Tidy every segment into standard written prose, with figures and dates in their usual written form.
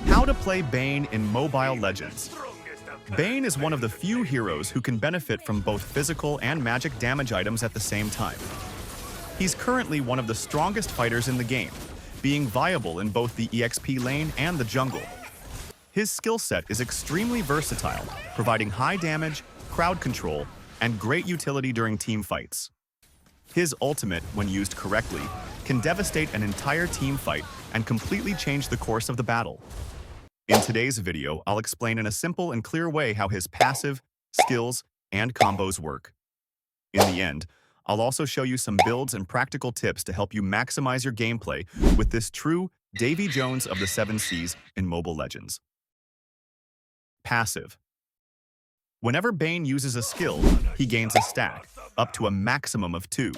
How to play Bane in Mobile Legends. Bane is one of the few heroes who can benefit from both physical and magic damage items at the same time. He's currently one of the strongest fighters in the game, being viable in both the EXP lane and the jungle. His skill set is extremely versatile, providing high damage, crowd control, and great utility during team fights. His ultimate, when used correctly, can devastate an entire team fight and completely change the course of the battle. In today's video, I'll explain in a simple and clear way how his passive, skills, and combos work. In the end, I'll also show you some builds and practical tips to help you maximize your gameplay with this true Davy Jones of the 7 Seas in Mobile Legends. Passive. Whenever Bane uses a skill, he gains a stack, up to a maximum of 2.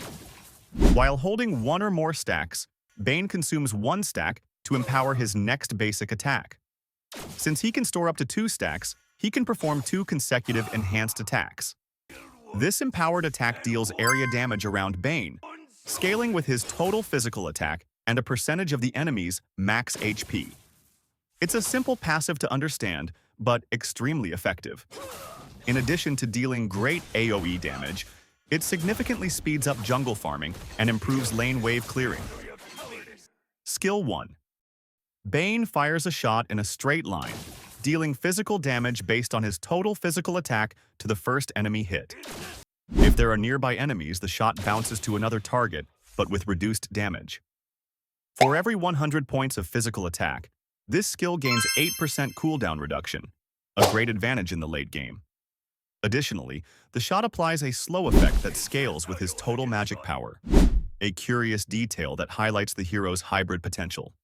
While holding 1 or more stacks, Bane consumes 1 stack to empower his next basic attack. Since he can store up to 2 stacks, he can perform 2 consecutive enhanced attacks. This empowered attack deals area damage around Bane, scaling with his total physical attack and a percentage of the enemy's max HP. It's a simple passive to understand, but extremely effective. In addition to dealing great AoE damage, it significantly speeds up jungle farming and improves lane wave clearing. Skill 1. Bane fires a shot in a straight line, dealing physical damage based on his total physical attack to the first enemy hit. If there are nearby enemies, the shot bounces to another target, but with reduced damage. For every 100 points of physical attack, this skill gains 8% cooldown reduction, a great advantage in the late game. Additionally, the shot applies a slow effect that scales with his total magic power, a curious detail that highlights the hero's hybrid potential.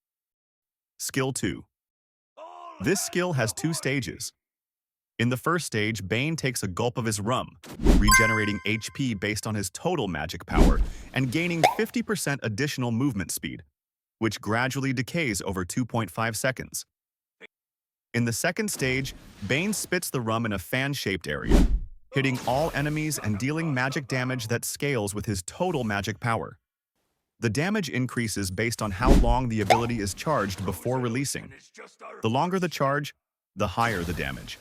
Skill 2. This skill has 2 stages. In the first stage, Bane takes a gulp of his rum, regenerating HP based on his total magic power and gaining 50% additional movement speed, which gradually decays over 2.5 seconds. In the second stage, Bane spits the rum in a fan-shaped area, hitting all enemies and dealing magic damage that scales with his total magic power. The damage increases based on how long the ability is charged before releasing. The longer the charge, the higher the damage.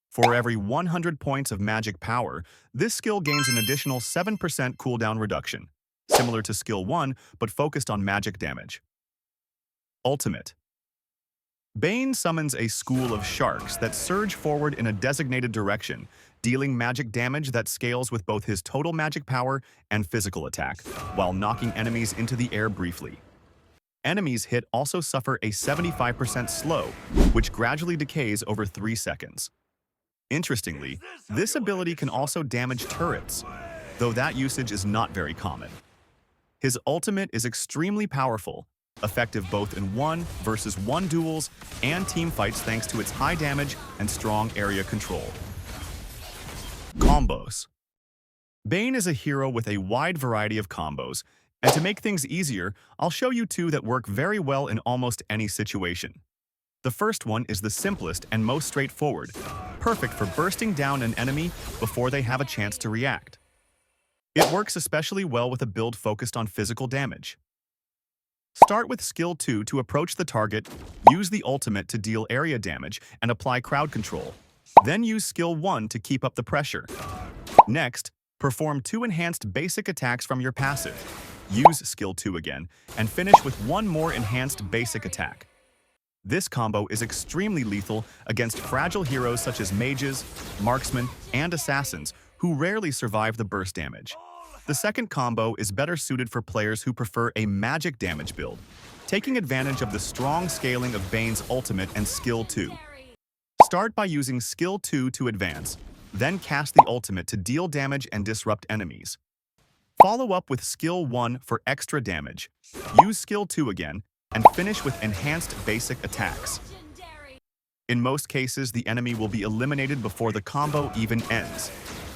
For every 100 points of magic power, this skill gains an additional 7% cooldown reduction, similar to Skill 1 but focused on magic damage. Ultimate. Bane summons a school of sharks that surge forward in a designated direction, dealing magic damage that scales with both his total magic power and physical attack, while knocking enemies into the air briefly. Enemies hit also suffer a 75% slow, which gradually decays over 3 seconds. Interestingly, this ability can also damage turrets, though that usage is not very common. His ultimate is extremely powerful, effective both in 1 versus 1 duels and team fights thanks to its high damage and strong area control. Combos. Bane is a hero with a wide variety of combos, and to make things easier, I'll show you 2 that work very well in almost any situation. The first one is the simplest and most straightforward, perfect for bursting down an enemy before they have a chance to react. It works especially well with a build focused on physical damage. Start with Skill 2 to approach the target, use the ultimate to deal area damage and apply crowd control. Then use Skill 1 to keep up the pressure. Next, perform 2 enhanced basic attacks from your passive. Use Skill 2 again, and finish with 1 more enhanced basic attack. This combo is extremely lethal against fragile heroes such as mages, marksmen, and assassins who rarely survive the burst damage. The second combo is better suited for players who prefer a magic damage build, taking advantage of the strong scaling of Bane's ultimate and Skill 2. Start by using Skill 2 to advance, then cast the ultimate to deal damage and disrupt enemies. Follow up with Skill 1 for extra damage, use Skill 2 again, and finish with enhanced basic attacks. In most cases, the enemy will be eliminated before the combo even ends,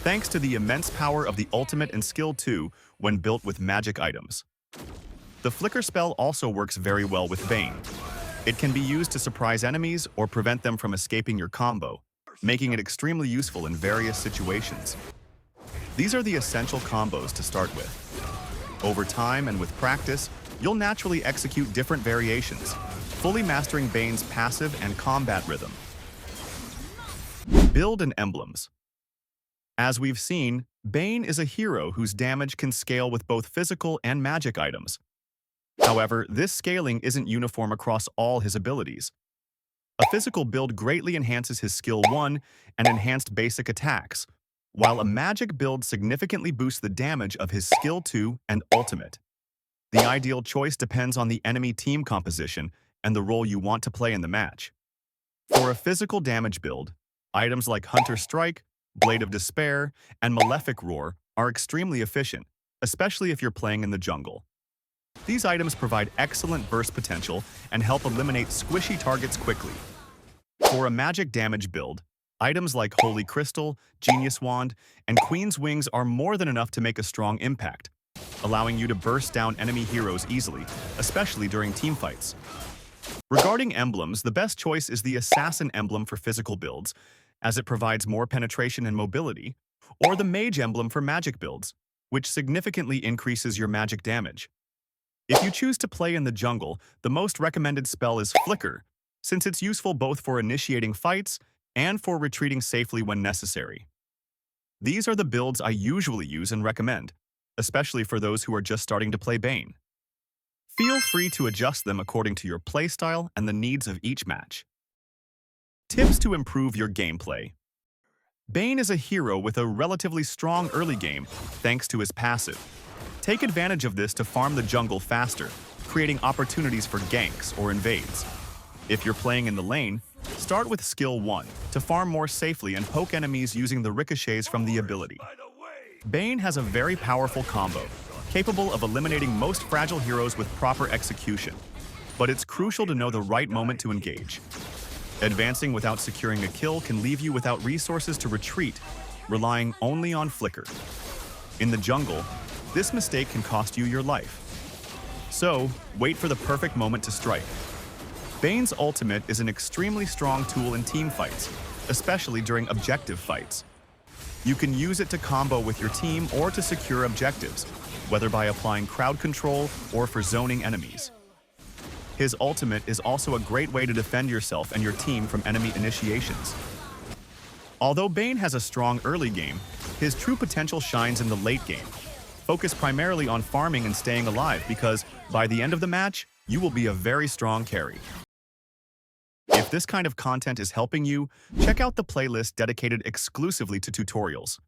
thanks to the immense power of the ultimate and Skill 2 when built with magic items. The Flicker spell also works very well with Bane. It can be used to surprise enemies or prevent them from escaping your combo, making it extremely useful in various situations. These are the essential combos to start with. Over time and with practice, you'll naturally execute different variations, fully mastering Bane's passive and combat rhythm. Build and emblems. As we've seen, Bane is a hero whose damage can scale with both physical and magic items. However, this scaling isn't uniform across all his abilities. A physical build greatly enhances his skill 1 and enhanced basic attacks, while a magic build significantly boosts the damage of his skill 2 and ultimate. The ideal choice depends on the enemy team composition and the role you want to play in the match. For a physical damage build, items like Hunter Strike, Blade of Despair, and Malefic Roar are extremely efficient, especially if you're playing in the jungle. These items provide excellent burst potential and help eliminate squishy targets quickly. For a magic damage build, items like Holy Crystal, Genius Wand, and Queen's Wings are more than enough to make a strong impact, allowing you to burst down enemy heroes easily, especially during teamfights. Regarding emblems, the best choice is the Assassin emblem for physical builds, as it provides more penetration and mobility, or the Mage emblem for magic builds, which significantly increases your magic damage. If you choose to play in the jungle, the most recommended spell is Flicker, since it's useful both for initiating fights and for retreating safely when necessary. These are the builds I usually use and recommend, especially for those who are just starting to play Bane. Feel free to adjust them according to your playstyle and the needs of each match. Tips to improve your gameplay. Bane is a hero with a relatively strong early game thanks to his passive. Take advantage of this to farm the jungle faster, creating opportunities for ganks or invades. If you're playing in the lane, start with skill 1 to farm more safely and poke enemies using the ricochets from the ability. Bane has a very powerful combo, capable of eliminating most fragile heroes with proper execution, but it's crucial to know the right moment to engage. Advancing without securing a kill can leave you without resources to retreat, relying only on Flicker. In the jungle, this mistake can cost you your life. So, wait for the perfect moment to strike. Bane's ultimate is an extremely strong tool in team fights, especially during objective fights. You can use it to combo with your team or to secure objectives, whether by applying crowd control or for zoning enemies. His ultimate is also a great way to defend yourself and your team from enemy initiations. Although Bane has a strong early game, his true potential shines in the late game. Focus primarily on farming and staying alive because, by the end of the match, you will be a very strong carry. If this kind of content is helping you, check out the playlist dedicated exclusively to tutorials.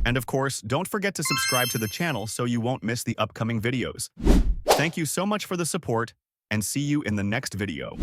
And of course, don't forget to subscribe to the channel so you won't miss the upcoming videos. Thank you so much for the support, and see you in the next video.